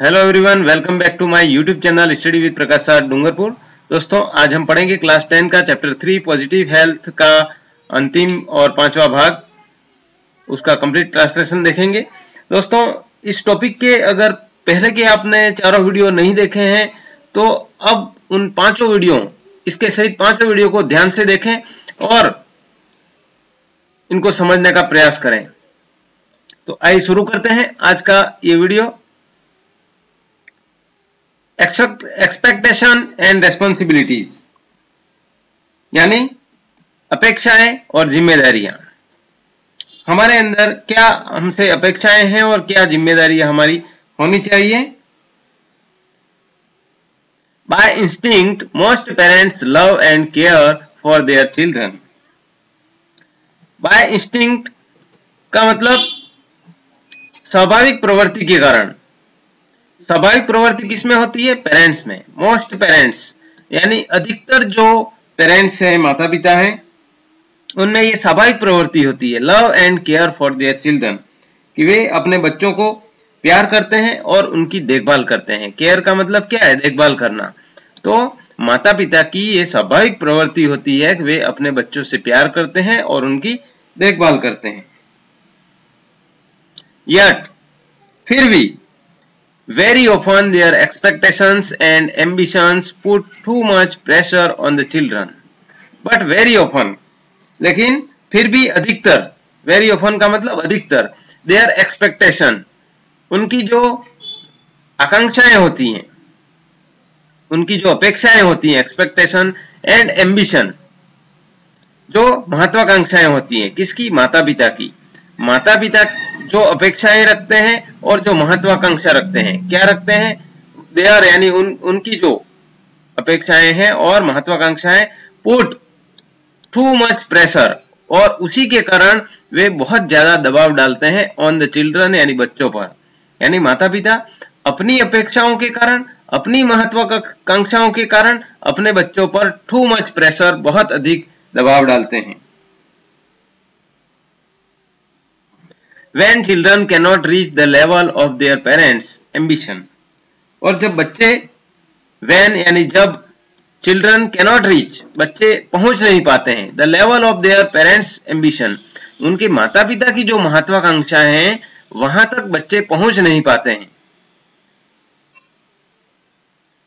Hello everyone, welcome back to my YouTube channel study with Prakash sir Dungarpur. दोस्तों, आज हम पढ़ेंगे क्लास 10 का चैप्टर 3 पॉजिटिव हेल्थ का अंतिम और 5वां भाग, उसका कंप्लीट ट्रांसलेशन देखेंगे। दोस्तों, इस टॉपिक के अगर पहले के आपने चारों वीडियो नहीं देखे हैं तो अब उन पांचों वीडियो, इसके सहित पांचों वीडियो को ध्यान से देखें और इनको समझने का प्रयास करें। तो आइए शुरू करते हैं आज का ये वीडियो। एक्सपेक्टेशन एंड रेस्पॉन्सिबिलिटीज, यानी अपेक्षाएं और जिम्मेदारियां। हमारे अंदर क्या हमसे अपेक्षाएं हैं और क्या जिम्मेदारियां हमारी होनी चाहिए। By instinct most parents love and care for their children. By instinct का मतलब स्वाभाविक प्रवृत्ति के कारण। स्वाभाविक प्रवृत्ति किसमें होती है? पेरेंट्स में। मोस्ट पेरेंट्स यानी अधिकतर जो पेरेंट्स हैं, माता पिता हैं, उनमें ये स्वाभाविक प्रवृत्ति होती है love and care for their children, कि वे अपने बच्चों को प्यार करते हैं और उनकी देखभाल करते हैं। केयर का मतलब क्या है? देखभाल करना। तो माता पिता की ये स्वाभाविक प्रवृत्ति होती है कि वे अपने बच्चों से प्यार करते हैं और उनकी देखभाल करते हैं। यट फिर भी very often their expectations and ambitions put too much pressure on the children. But very often, लेकिन फिर भी अधिकतर, very often का मतलब अधिकतर, their expectation, उनकी जो आकांक्षाएं होती हैं, उनकी जो अपेक्षाएं होती हैं, expectation and ambition, जो महत्वाकांक्षाएं होती हैं, किसकी? माता पिता की। माता पिता जो अपेक्षाएं रखते हैं और जो महत्वाकांक्षा रखते हैं, क्या रखते हैं? दे आर, यानी उनकी जो अपेक्षाएं हैं और महत्वाकांक्षाएं पुट टू मच प्रेशर, और उसी के कारण वे बहुत ज्यादा दबाव डालते हैं ऑन द चिल्ड्रन, यानी बच्चों पर। यानी माता पिता अपनी अपेक्षाओं के कारण, अपनी महत्वाकांक्षाओं के कारण अपने बच्चों पर टू मच प्रेशर, बहुत अधिक दबाव डालते हैं। When children cannot reach the level of their parents' ambition, और जब बच्चे, when यानी जब, children cannot reach, बच्चे पहुंच नहीं पाते हैं, the level of their parents' ambition, उनके माता पिता की जो महत्वाकांक्षा है वहां तक बच्चे पहुंच नहीं पाते हैं,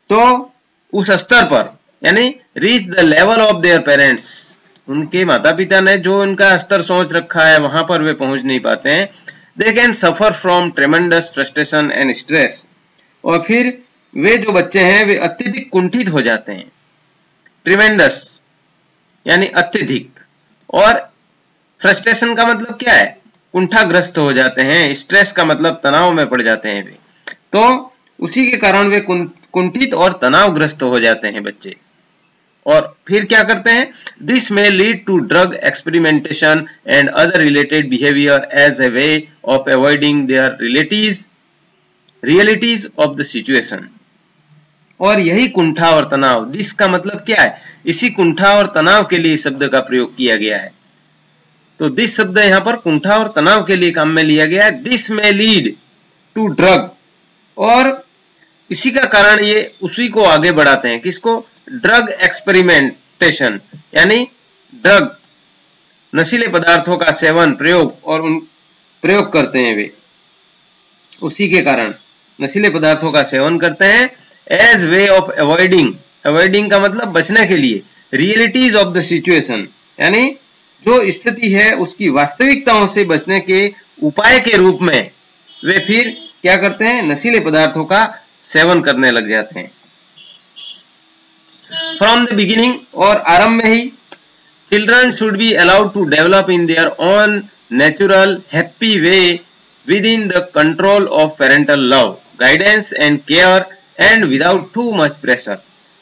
तो उस स्तर पर, यानी reach the level of their parents, उनके माता पिता ने जो उनका स्तर सोच रखा है वहां पर वे पहुंच नहीं पाते हैं। They can suffer from tremendous frustration and stress, और फिर वे जो बच्चे हैं वे अत्यधिक कुंठित हो जाते हैं। ट्रिमेंडस यानी अत्यधिक, और फ्रस्ट्रेशन का मतलब क्या है? कुंठाग्रस्त हो जाते हैं। स्ट्रेस का मतलब तनाव में पड़ जाते हैं वे, तो उसी के कारण वे कुंठित और तनावग्रस्त हो जाते हैं बच्चे। और फिर क्या करते हैं? This may lead to drug experimentation and other related behaviour as a way of avoiding their realities of the situation. और यही कुंठा और तनाव, दिस का मतलब क्या है? इसी कुंठा और तनाव के लिए शब्द का प्रयोग किया गया है। तो दिस शब्द यहाँ पर कुंठा और तनाव के लिए काम में लिया गया है। This may lead to drug, और इसी का कारण ये उसी को आगे बढ़ाते हैं। किसको? ड्रग एक्सपेरिमेंटेशन, यानी ड्रग, नशीले पदार्थों का सेवन, प्रयोग, और उन प्रयोग करते हैं वे, उसी के कारण नशीले पदार्थों का सेवन करते हैं। As way of avoiding, avoiding का मतलब बचने के लिए, रियलिटीज ऑफ द सिचुएशन, यानी जो स्थिति है उसकी वास्तविकताओं से बचने के उपाय के रूप में वे फिर क्या करते हैं? नशीले पदार्थों का सेवन करने लग जाते हैं। फ्रॉम द बिगिनिंग, और आरंभ में ही, children should be allowed to develop in their own natural happy way within the control of parental love, guidance and care and without too much pressure.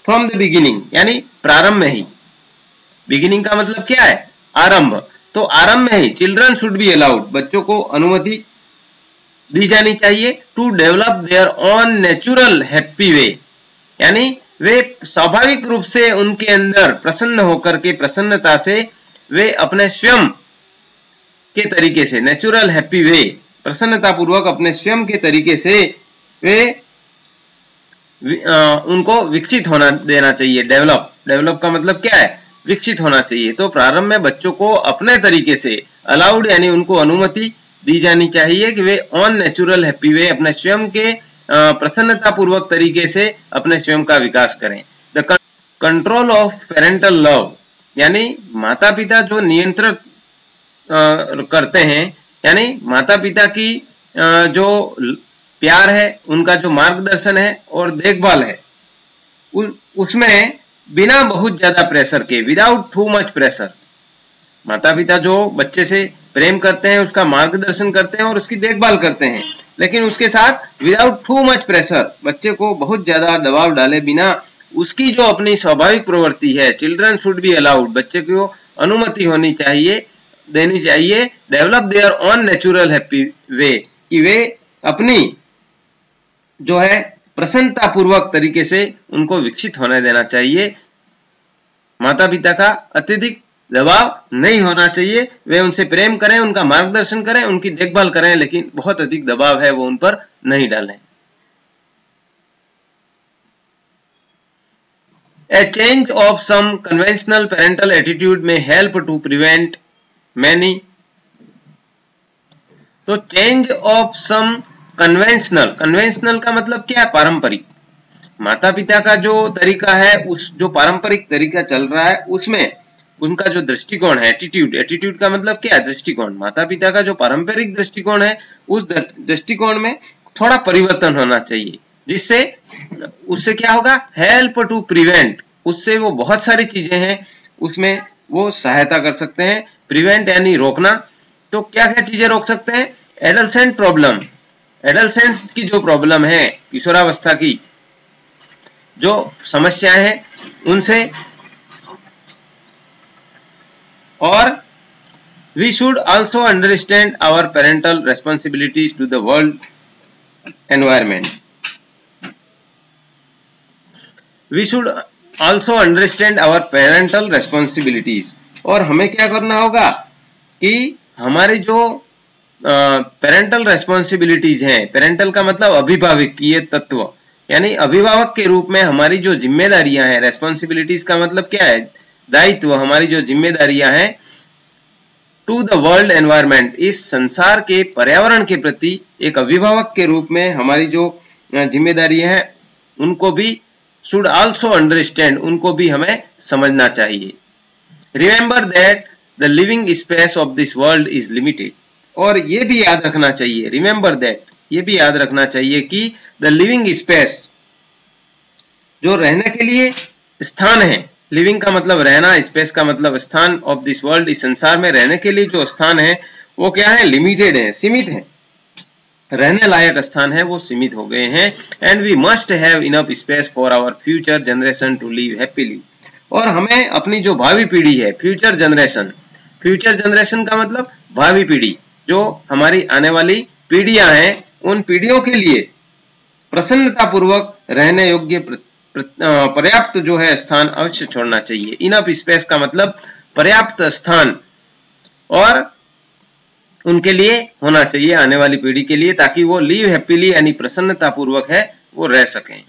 From the beginning यानी प्रारंभ में ही। Beginning का मतलब क्या है? आरंभ। तो आरंभ में ही चिल्ड्रन शुड बी अलाउड, बच्चों को अनुमति दी जानी चाहिए, to develop their own natural happy way, यानी वे स्वाभाविक रूप से उनके अंदर प्रसन्न होकर के, प्रसन्नता से वे अपने स्वयं के तरीके से, नेचुरल हैप्पी वे, प्रसन्नता पूर्वक अपने स्वयं के तरीके से वे उनको विकसित होना देना चाहिए। डेवलप का मतलब क्या है? विकसित होना चाहिए। तो प्रारंभ में बच्चों को अपने तरीके से अलाउड यानी उनको अनुमति दी जानी चाहिए कि वे ऑन नेचुरल हैप्पी वे अपने स्वयं के प्रसन्नता पूर्वक तरीके से अपने स्वयं का विकास करें। The control of parental love यानी माता पिता जो नियंत्रण करते हैं, यानी माता पिता की जो प्यार है, उनका जो मार्गदर्शन है और देखभाल है, उसमें बिना बहुत ज्यादा प्रेशर के, विदाउट टू मच प्रेशर, माता पिता जो बच्चे से प्रेम करते हैं, उसका मार्गदर्शन करते हैं और उसकी देखभाल करते हैं, लेकिन उसके साथ विदाउट टू मच प्रेशर, बच्चे को बहुत ज्यादा दबाव डाले बिना, उसकी जो अपनी स्वाभाविक प्रवृत्ति है, चिल्ड्रन शुड बी अलाउड, बच्चे को अनुमति होनी चाहिए, देनी चाहिए, develop their own natural happy way, कि वे अपनी जो है प्रसन्नता पूर्वक तरीके से उनको विकसित होने देना चाहिए। माता पिता का अत्यधिक दबाव नहीं होना चाहिए, वे उनसे प्रेम करें, उनका मार्गदर्शन करें, उनकी देखभाल करें, लेकिन बहुत अधिक दबाव है वो उन पर नहीं डालें। A change of some conventional parental attitude may help to prevent many. तो चेंज ऑफ सम कन्वेंशनल का मतलब क्या है? पारंपरिक। माता पिता का जो तरीका है, उस जो पारंपरिक तरीका चल रहा है, उसमें उनका जो दृष्टिकोण है, एटीट्यूड का मतलब क्या है? दृष्टिकोण। माता पिता का जो पारंपरिक दृष्टिकोण है, उस दृष्टिकोण में थोड़ा परिवर्तन होना चाहिए, जिससे उससे क्या होगा? हेल्प टू प्रिवेंट, उससे वो बहुत सारी चीजें हैं उसमें वो सहायता कर सकते हैं। प्रिवेंट यानी रोकना, तो क्या क्या चीजें रोक सकते हैं? एडolescent प्रॉब्लम, एडolescence की जो प्रॉब्लम है, किशोरावस्था की जो समस्याएं हैं उनसे, और we should also understand our parental responsibilities to the world environment. We should also understand our parental responsibilities, और हमें क्या करना होगा कि हमारी जो पेरेंटल रेस्पॉन्सिबिलिटीज हैं, पेरेंटल का मतलब अभिभावक की ये तत्व, यानी अभिभावक के रूप में हमारी जो जिम्मेदारियां हैं, रेस्पॉन्सिबिलिटीज का मतलब क्या है? दायित्व, हमारी जो जिम्मेदारियां हैं टू द वर्ल्ड एनवायरमेंट, इस संसार के पर्यावरण के प्रति एक अभिभावक के रूप में हमारी जो जिम्मेदारियां हैं उनको भी शुड आल्सो अंडरस्टैंड, उनको भी हमें समझना चाहिए। Remember that the living space of this world is limited, और ये भी याद रखना चाहिए, रिमेंबर दैट, ये भी याद रखना चाहिए कि द लिविंग स्पेस, जो रहने के लिए स्थान है, लिविंग का मतलब रहना, स्पेस का मतलब स्थान, ऑफ दिस वर्ल्ड, इस संसार में रहने के लिए जो स्थान है वो क्या है? लिमिटेड है, सीमित है, रहने लायक स्थान है वो सीमित हो गए हैं। And we must have enough space for our future generation to live happily, और हमें अपनी जो भावी पीढ़ी है, फ्यूचर जनरेशन का मतलब भावी पीढ़ी, जो हमारी आने वाली पीढ़ियां हैं, उन पीढ़ियों के लिए प्रसन्नता पूर्वक रहने योग्य पर्याप्त जो है स्थान अवश्य छोड़ना चाहिए। इनफ स्पेस का मतलब पर्याप्त स्थान और उनके लिए होना चाहिए, आने वाली पीढ़ी के लिए, ताकि वो लिव हैप्पीली यानी प्रसन्नता पूर्वक है वो रह सकें।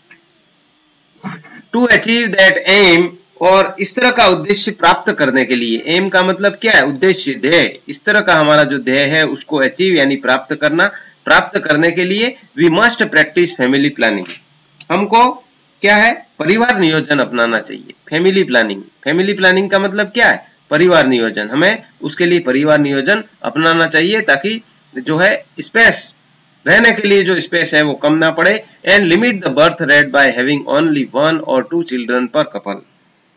टू अचीव दैट एम, और इस तरह का उद्देश्य प्राप्त करने के लिए, एम का मतलब क्या है? उद्देश्य, ध्येय, इस तरह का हमारा जो ध्येय है उसको अचीव यानी प्राप्त करना, प्राप्त करने के लिए we must practise family planning, हमको क्या है? परिवार नियोजन अपनाना चाहिए। फैमिली प्लानिंग का मतलब क्या है? परिवार नियोजन, हमें उसके लिए परिवार नियोजन अपनाना चाहिए, ताकि जो है स्पेस, रहने के लिए जो स्पेस है वो कम ना पड़े। And limit the birth rate by having only 1 or 2 children पर कपल,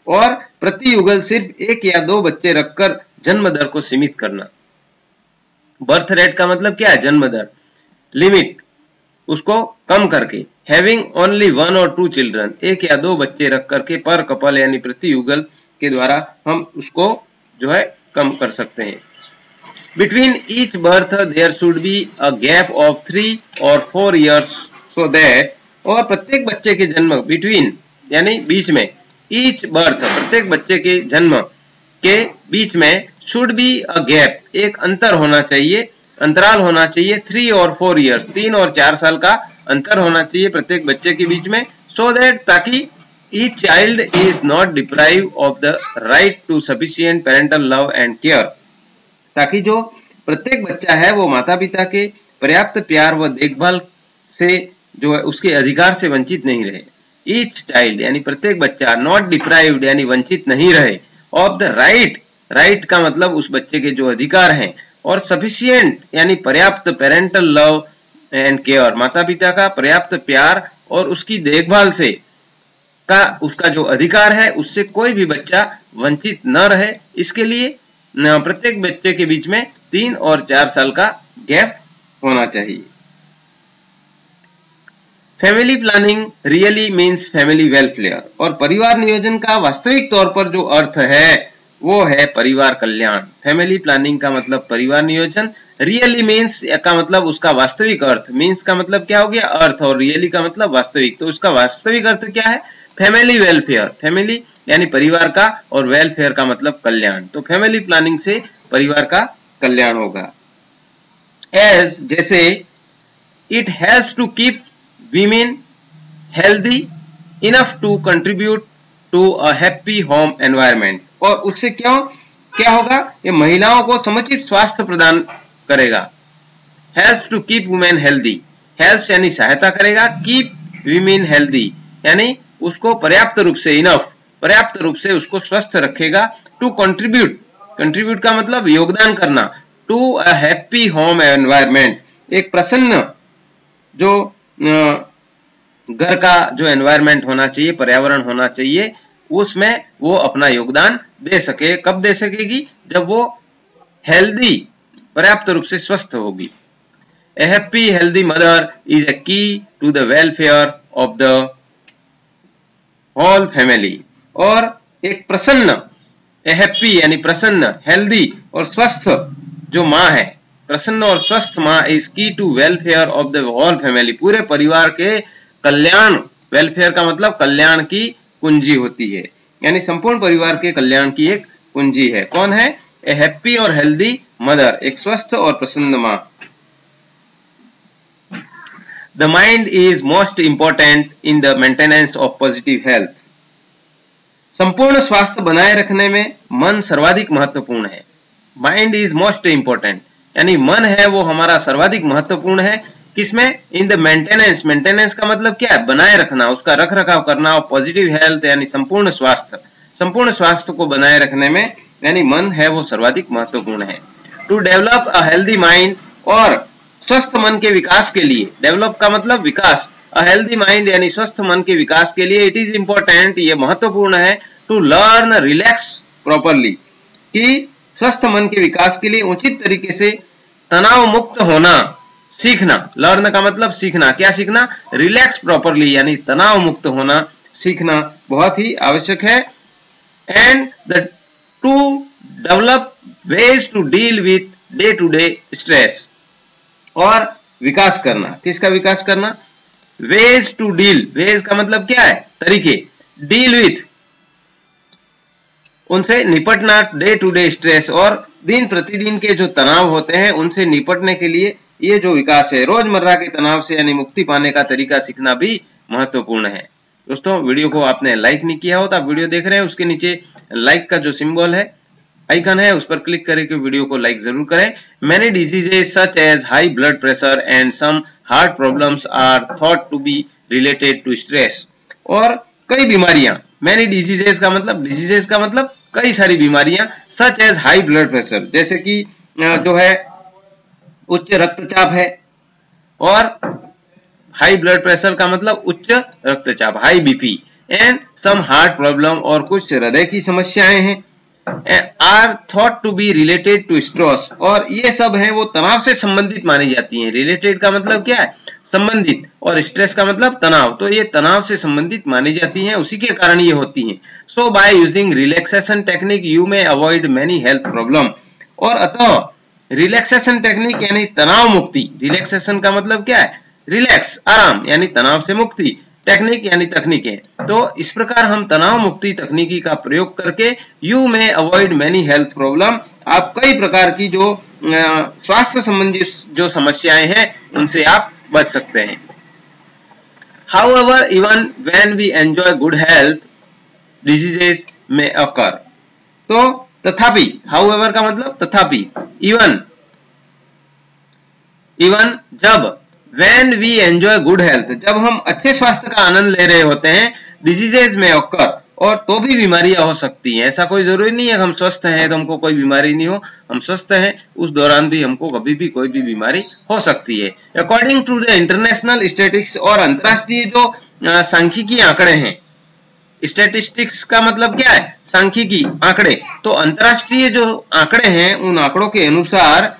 और प्रति युगल सिर्फ 1 या 2 बच्चे रखकर जन्म दर को सीमित करना। बर्थ रेट का मतलब क्या है? जन्म दर, लिमिट उसको कम करके, हैविंग ओनली 1 or 2 चिल्ड्रन, 1 या 2 बच्चे रख करके, पर कपल यानी प्रति युगल के द्वारा हम उसको जो है कम कर सकते हैं। Between each birth there should be a gap of 3 or 4 years so that, और प्रत्येक बच्चे के जन्म, बिटवीन यानी बीच में, ईच बर्थ प्रत्येक बच्चे के जन्म के बीच में, शुड बी अ गैप एक अंतर होना चाहिए, अंतराल होना चाहिए, 3 or 4 years 3 और 4 साल का अंतर होना चाहिए प्रत्येक बच्चे के बीच में, so that ताकि each child is not deprived of the right to sufficient parental love and care, ताकि जो प्रत्येक बच्चा है वो माता पिता के पर्याप्त प्यार व देखभाल से जो है उसके अधिकार से वंचित नहीं रहे। ईच चाइल्ड यानी प्रत्येक बच्चा, नॉट डिप्राइव्ड यानी वंचित नहीं रहे, ऑफ द राइट, राइट का मतलब उस बच्चे के जो अधिकार हैं, और सफिशिएंट यानी पर्याप्त पेरेंटल लव एंड केयर, माता पिता का पर्याप्त प्यार और उसकी देखभाल से का उसका जो अधिकार है उससे कोई भी बच्चा वंचित न रहे। इसके लिए प्रत्येक बच्चे के बीच में 3 और 4 साल का गैप होना चाहिए। Family planning really means family welfare, और परिवार नियोजन का वास्तविक तौर पर जो अर्थ है वो है परिवार कल्याण। फैमिली प्लानिंग का मतलब परिवार नियोजन, रियली मीन्स का मतलब उसका वास्तविक अर्थ, मीन्स का मतलब क्या हो गया अर्थ, और रियली का मतलब वास्तविक, तो उसका वास्तविक अर्थ क्या है फैमिली वेलफेयर, फैमिली यानी परिवार का, और वेलफेयर का मतलब कल्याण, तो फैमिली प्लानिंग से परिवार का कल्याण होगा। एज जैसे it helps to keep women healthy enough to contribute to a happy home environment, और उससे क्या होगा, ये महिलाओं को समुचित स्वास्थ्य प्रदान करेगा। helps to keep women healthy, helps यानी सहायता करेगा, keep women healthy यानी उसको पर्याप्त रूप से, enough पर्याप्त रूप से उसको स्वस्थ रखेगा। to contribute, contribute का मतलब योगदान करना, to a happy home environment एक प्रसन्न जो घर का जो एनवायरनमेंट होना चाहिए, पर्यावरण होना चाहिए, उसमें वो अपना योगदान दे सके। कब दे सकेगी, जब वो हेल्दी पर्याप्त रूप से स्वस्थ होगी। A happy healthy mother is a key to the welfare of the whole family, और एक प्रसन्न, ए हैप्पी यानी प्रसन्न, हेल्दी और स्वस्थ जो माँ है, प्रसन्न और स्वस्थ माँ is key to welfare of the whole family, पूरे परिवार के कल्याण, वेलफेयर का मतलब कल्याण की कुंजी होती है, यानी संपूर्ण परिवार के कल्याण की एक कुंजी है। कौन है, ए हैप्पी और हेल्दी मदर, एक स्वस्थ और प्रसन्न माँ। The mind is most important in the maintenance of positive health, संपूर्ण स्वास्थ्य बनाए रखने में मन सर्वाधिक महत्वपूर्ण है। माइंड इज मोस्ट इंपॉर्टेंट यानी मन है वो हमारा सर्वाधिक महत्वपूर्ण है, किसमें, इन द मेंटेनेंस, मेंटेनेंस का मतलब क्या है, बनाए रखना, उसका रख रखाव करना, और पॉजिटिव हेल्थ यानी संपूर्ण स्वास्थ्य, संपूर्ण स्वास्थ्य को बनाए रखने में यानी मन है वो सर्वाधिक महत्वपूर्ण है। To develop a healthy mind, और स्वस्थ मन के विकास के लिए, डेवलप का मतलब विकास, अ हेल्दी माइंड यानी स्वस्थ मन के विकास के लिए इट इज इंपॉर्टेंट, ये महत्वपूर्ण है, टू लर्न रिलैक्स प्रॉपरली, कि स्वस्थ मन के विकास के लिए उचित तरीके से तनाव मुक्त होना सीखना। लर्न का मतलब सीखना, क्या सीखना, रिलैक्स प्रॉपरली यानी तनाव मुक्त होना सीखना बहुत ही आवश्यक है। And the to develop ways to deal with day to day stress, और विकास करना, किसका विकास करना, वेज टू डील, वेज का मतलब क्या है तरीके, डील विथ उनसे निपटना, डे टू डे स्ट्रेस, और दिन प्रतिदिन के जो तनाव होते हैं उनसे निपटने के लिए ये जो विकास है, रोजमर्रा के तनाव से यानी मुक्ति पाने का तरीका सीखना भी महत्वपूर्ण है। दोस्तों वीडियो को आपने लाइक नहीं किया हो तो आप वीडियो देख रहे हैं, उसके नीचे लाइक का जो सिंबल है, आइकन है, उस पर क्लिक करके वीडियो को लाइक जरूर करें। Many diseases such as high blood pressure and some heart problems are thought to be related to stress, और कई बीमारियां, मैनी डिजीजेस का मतलब कई सारी बीमारियां, such as high blood pressure जैसे कि जो है उच्च रक्तचाप है, और हाई ब्लड प्रेशर का मतलब उच्च रक्तचाप, high BP, and some heart problem और कुछ हृदय की समस्याएं हैं, are thought to be related to stress, और ये सब हैं वो तनाव से संबंधित मानी जाती हैं। रिलेटेड का मतलब क्या है, संबंधित, और स्ट्रेस का मतलब तनाव, तो ये तनाव से संबंधित मानी जाती हैं, उसी के कारण ये होती हैं। So by using relaxation technique you may avoid many health problem, और अतः रिलैक्सेशन टेक्निक यानी तनाव मुक्ति, रिलैक्सेशन का मतलब क्या है, रिलैक्स आराम यानी तनाव से मुक्ति, टेक्निक यानी तकनीकें, तो इस प्रकार हम तनाव मुक्ति तकनीकी का प्रयोग करके यू में अवॉइड मेनी हेल्थ प्रॉब्लम, आप कई प्रकार की जो स्वास्थ्य संबंधी जो समस्याएं हैं उनसे आप बच सकते हैं। However, even when we enjoy good health, diseases may occur. तो तथापि, however का मतलब तथापि, even जब, when we enjoy good health, जब हम अच्छे स्वास्थ्य का आनंद ले रहे होते हैं, diseases may occur, और तो भी बीमारियां हो सकती हैं। ऐसा कोई जरूरी नहीं है हम स्वस्थ हैं तो हमको कोई बीमारी नहीं हो, हम स्वस्थ हैं उस दौरान भी हमको कभी भी कोई भी बीमारी हो सकती है। According to the international statistics, और अंतरराष्ट्रीय जो सांख्यिकी आंकड़े हैं, स्टैटिस्टिक्स का मतलब क्या है, सांख्यिकी आंकड़े, तो अंतरराष्ट्रीय जो आंकड़े हैं उन आंकड़ों के अनुसार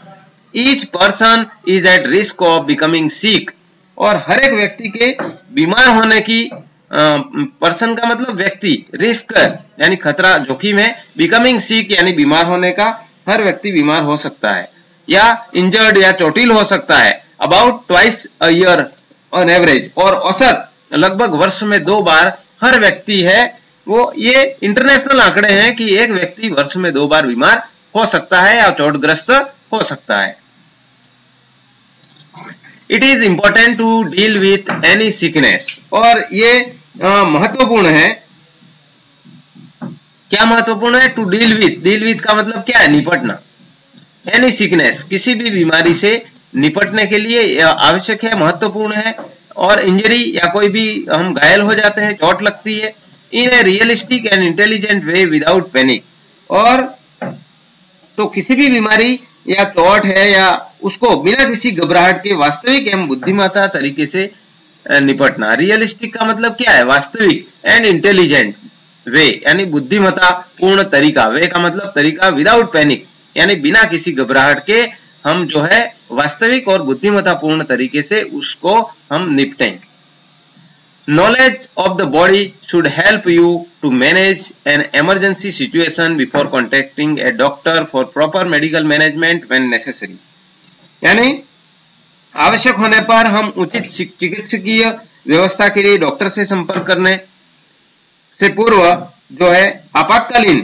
each person is at risk of becoming sick, और हर एक व्यक्ति के बीमार होने की, पर्सन का मतलब व्यक्ति, रिस्क यानी खतरा, जोखिम है, बिकमिंग सिक यानी बीमार होने का, हर व्यक्ति बीमार हो सकता है या इंजर्ड या चोटिल हो सकता है, about twice a year on average, और औसत लगभग वर्ष में 2 बार हर व्यक्ति है वो, ये इंटरनेशनल आंकड़े हैं कि एक व्यक्ति वर्ष में 2 बार बीमार हो सकता है या चोटग्रस्त हो सकता है। It is important to deal with any sickness, और ये महत्वपूर्ण है, क्या महत्वपूर्ण है, टू डील विथ का मतलब क्या है, निपटना, एनी सिकनेस, किसी भी बीमारी से निपटने के लिए आवश्यक है, महत्वपूर्ण है, और इंजरी या कोई भी हम घायल हो जाते हैं, चोट लगती है, in a realistic and intelligent way without panic, और तो किसी भी बीमारी या चोट है या उसको बिना किसी घबराहट के वास्तविक एवं बुद्धिमत्ता तरीके से निपटना। रियलिस्टिक का मतलब क्या है, वास्तविक, एंड इंटेलिजेंट वे यानी बुद्धिमत्ता पूर्ण तरीका, वे का मतलब तरीका, विदाउट पैनिक यानी बिना किसी घबराहट के हम जो है वास्तविक और बुद्धिमत्ता पूर्ण तरीके से उसको हम निपटें। Knowledge of the body should help you to manage an emergency situation before contacting a doctor for proper medical management when necessary. यानी आवश्यक होने पर हम उचित चिकित्सकीय व्यवस्था के लिए डॉक्टर से संपर्क करने से पूर्व जो है आपातकालीन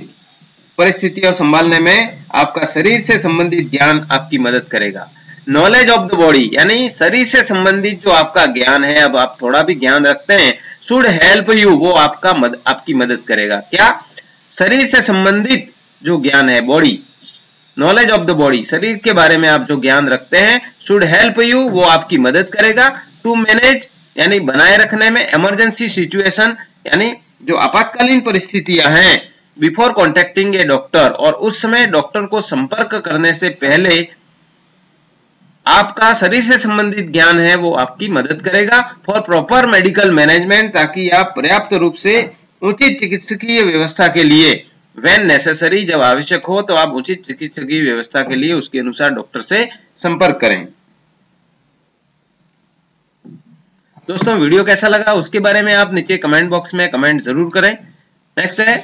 परिस्थितियों संभालने में आपका शरीर से संबंधित ज्ञान आपकी मदद करेगा। नॉलेज ऑफ द बॉडी यानी शरीर से संबंधित जो आपका ज्ञान है, अब आप थोड़ा भी ज्ञान रखते हैं, शुड हेल्प यू, वो आपकी मदद करेगा। क्या, शरीर से संबंधित जो ज्ञान है, body, knowledge of the body, शरीर के बारे में आप जो ज्ञान रखते हैं, शुड हेल्प यू, वो आपकी मदद करेगा, टू मैनेज यानी बनाए रखने में, इमरजेंसी सिचुएशन यानी जो आपातकालीन परिस्थितियां हैं, बिफोर कॉन्टेक्टिंग ए डॉक्टर, और उस समय डॉक्टर को संपर्क करने से पहले आपका शरीर से संबंधित ज्ञान है वो आपकी मदद करेगा, फॉर प्रॉपर मेडिकल मैनेजमेंट, ताकि आप पर्याप्त रूप से उचित चिकित्सकीय व्यवस्था के लिए, व्हेन नेसेसरी, जब आवश्यक हो तो आप उचित चिकित्सकीय व्यवस्था के लिए उसके अनुसार डॉक्टर से संपर्क करें। दोस्तों वीडियो कैसा लगा उसके बारे में आप नीचे कमेंट बॉक्स में कमेंट जरूर करें। नेक्स्ट है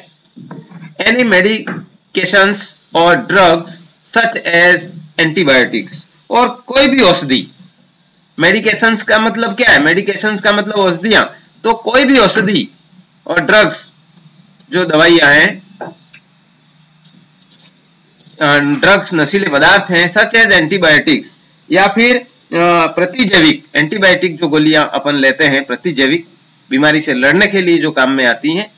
एनी मेडिकेशंस और ड्रग्स सच एज एंटीबायोटिक्स, और कोई भी औषधि, मेडिकेशंस का मतलब क्या है, मेडिकेशंस का मतलब औषधियां, तो कोई भी औषधि और ड्रग्स जो दवाइयां हैं, ड्रग्स नशीले पदार्थ हैं, सच एज एंटीबायोटिक्स या फिर प्रतिजैविक, एंटीबायोटिक जो गोलियां अपन लेते हैं प्रतिजैविक बीमारी से लड़ने के लिए जो काम में आती हैं,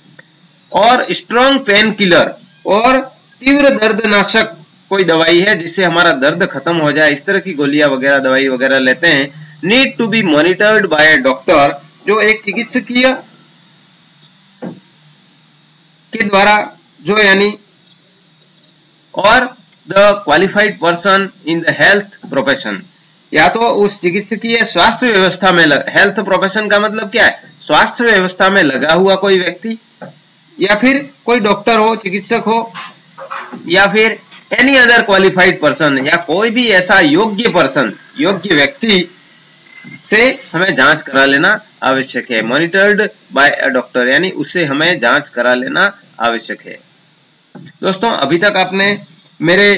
और स्ट्रॉन्ग पेन किलर और तीव्र दर्दनाशक कोई दवाई है जिससे हमारा दर्द खत्म हो जाए, इस तरह की गोलियां वगैरह दवाई वगैरह लेते हैं, need to be monitored by a doctor, जो एक चिकित्सकीय के द्वारा जो यानी, और the qualified person in the health profession, या तो उस चिकित्सकीय स्वास्थ्य व्यवस्था में, हेल्थ प्रोफेशन का मतलब क्या है, स्वास्थ्य व्यवस्था में लगा हुआ कोई व्यक्ति, या फिर कोई डॉक्टर हो, चिकित्सक हो, या फिर एनी अदर क्वालिफाइड पर्सन, या कोई भी ऐसा योग्य पर्सन, योग्य व्यक्ति से हमें जांच करा लेना आवश्यक है। मॉनिटर्ड बाय अ डॉक्टर यानी उससे हमें जांच करा लेना आवश्यक है। दोस्तों अभी तक आपने मेरे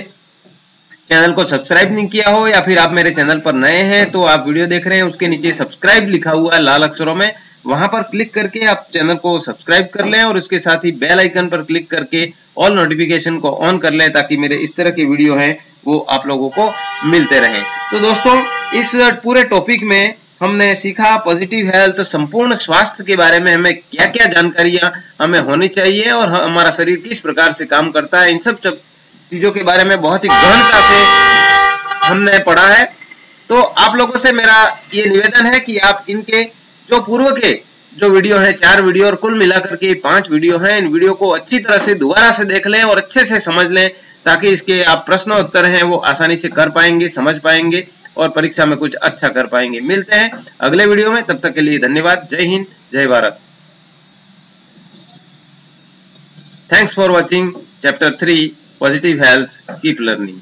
चैनल को सब्सक्राइब नहीं किया हो, या फिर आप मेरे चैनल पर नए हैं तो आप वीडियो देख रहे हैं, उसके नीचे सब्सक्राइब लिखा हुआ है लाल अक्षरों में, वहां पर क्लिक करके आप चैनल को सब्सक्राइब कर लें, और उसके साथ ही बेल आइकन पर क्लिक करके ऑल नोटिफिकेशन को ऑन कर लें, ताकि मेरे इस तरह के वीडियो हैं वो आप लोगों को मिलते रहें। तो दोस्तों इस पूरे टॉपिक में हमने सीखा पॉजिटिव हेल्थ, संपूर्ण स्वास्थ्य के बारे में हमें क्या क्या जानकारियां हमें होनी चाहिए और हमारा शरीर किस प्रकार से काम करता है, इन सब चीजों के बारे में बहुत ही गहनता से हमने पढ़ा है। तो आप लोगों से मेरा ये निवेदन है कि आप इनके जो पूर्व के जो वीडियो है, 4 वीडियो और कुल मिलाकर के 5 वीडियो हैं, इन वीडियो को अच्छी तरह से दोबारा से देख लें और अच्छे से समझ लें, ताकि इसके आप प्रश्न उत्तर हैं वो आसानी से कर पाएंगे, समझ पाएंगे और परीक्षा में कुछ अच्छा कर पाएंगे। मिलते हैं अगले वीडियो में, तब तक के लिए धन्यवाद। जय हिंद, जय Bharat. Thanks for watching chapter 3 positive health, keep learning.